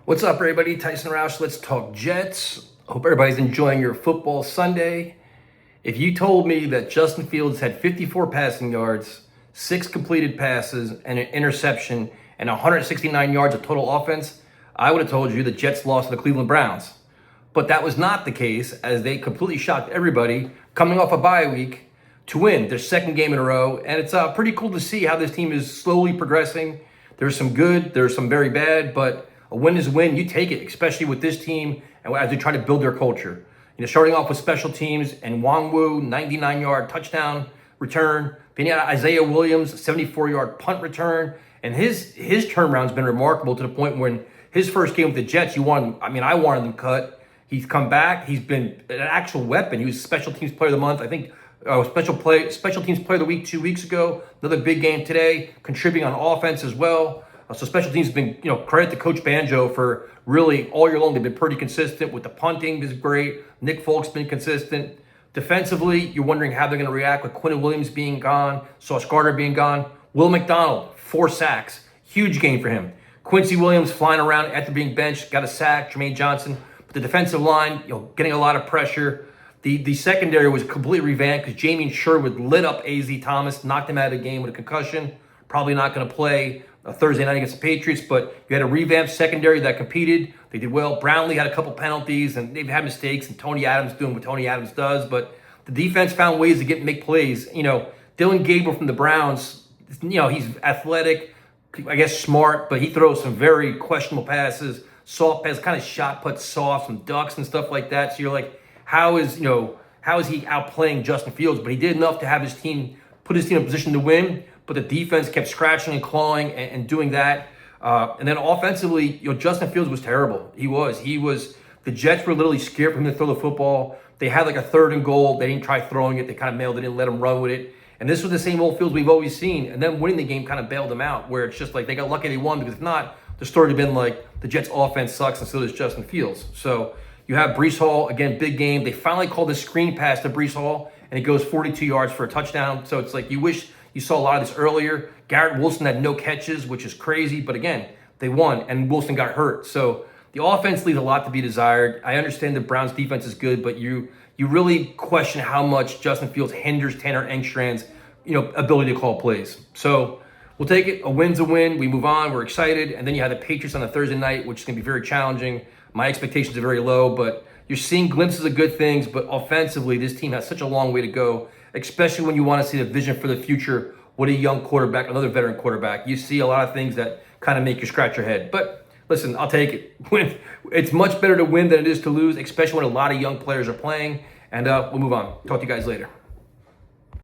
What's up, everybody? Tyson Roush. Let's talk Jets. Hope everybody's enjoying your football Sunday. If you told me that Justin Fields had 54 passing yards, 6 completed passes, and an interception, and 169 yards of total offense, I would have told you the Jets lost to the Cleveland Browns. But that was not the case, as they completely shocked everybody coming off a bye week to win their second game in a row. And it's pretty cool to see how this team is slowly progressing. There's some good, there's some very bad, but a win is a win. You take it, especially with this team and as they try to build their culture. Starting off with special teams and Nwangwu, 99-yard touchdown return. Then you had Isaiah Williams, 74-yard punt return. And his turnaround's been remarkable to the point when his first game with the Jets, I wanted them cut. He's come back. He's been an actual weapon. He was special teams player of the month. I think special teams player of the week 2 weeks ago. Another big game today, contributing on offense as well. So special teams have been, credit to Coach Banjo for really all year long. They've been pretty consistent with the punting is great. Nick Folk's been consistent. Defensively, you're wondering how they're going to react with Quinn Williams being gone, Sauce Gardner being gone. Will McDonald, 4 sacks. Huge game for him. Quincy Williams flying around after being benched, got a sack. Jermaine Johnson. But the defensive line, getting a lot of pressure. The secondary was completely revamped because Jamie Sherwood lit up A.Z. Thomas, knocked him out of the game with a concussion. Probably not going to play Thursday night against the Patriots, but you had a revamped secondary that competed. They did well. Brownlee had a couple penalties, and they've had mistakes, and Tony Adams doing what Tony Adams does, but the defense found ways to make plays. Dylan Gabriel from the Browns, he's athletic, I guess smart, but he throws some very questionable passes, soft passes, kind of shot put soft, some ducks and stuff like that. So you're like, how is he outplaying Justin Fields? But he did enough to have put his team in a position to win. But the defense kept scratching and clawing and doing that. And then offensively, Justin Fields was terrible. He was. The Jets were literally scared for him to throw the football. They had like a 3rd and goal. They didn't try throwing it. They kind of mailed it in, let him run with it. And this was the same old Fields we've always seen. And then winning the game kind of bailed them out, where it's just like they got lucky they won, because if not, the story would have been like the Jets offense sucks and so does Justin Fields. So you have Breece Hall, again, big game. They finally called a screen pass to Breece Hall, and it goes 42 yards for a touchdown. So it's like you wish you saw a lot of this earlier. Garrett Wilson had no catches, which is crazy. But again, they won, and Wilson got hurt. So the offense leaves a lot to be desired. I understand the Browns' defense is good, but you really question how much Justin Fields hinders Tanner Engstrand's ability to call plays. So we'll take it. A win's a win. We move on. We're excited. And then you have the Patriots on the Thursday night, which is going to be very challenging. My expectations are very low, but you're seeing glimpses of good things. But offensively, this team has such a long way to go, especially when you want to see the vision for the future with a young quarterback, another veteran quarterback. You see a lot of things that kind of make you scratch your head. But listen, I'll take it. It's much better to win than it is to lose, especially when a lot of young players are playing. And we'll move on. Talk to you guys later.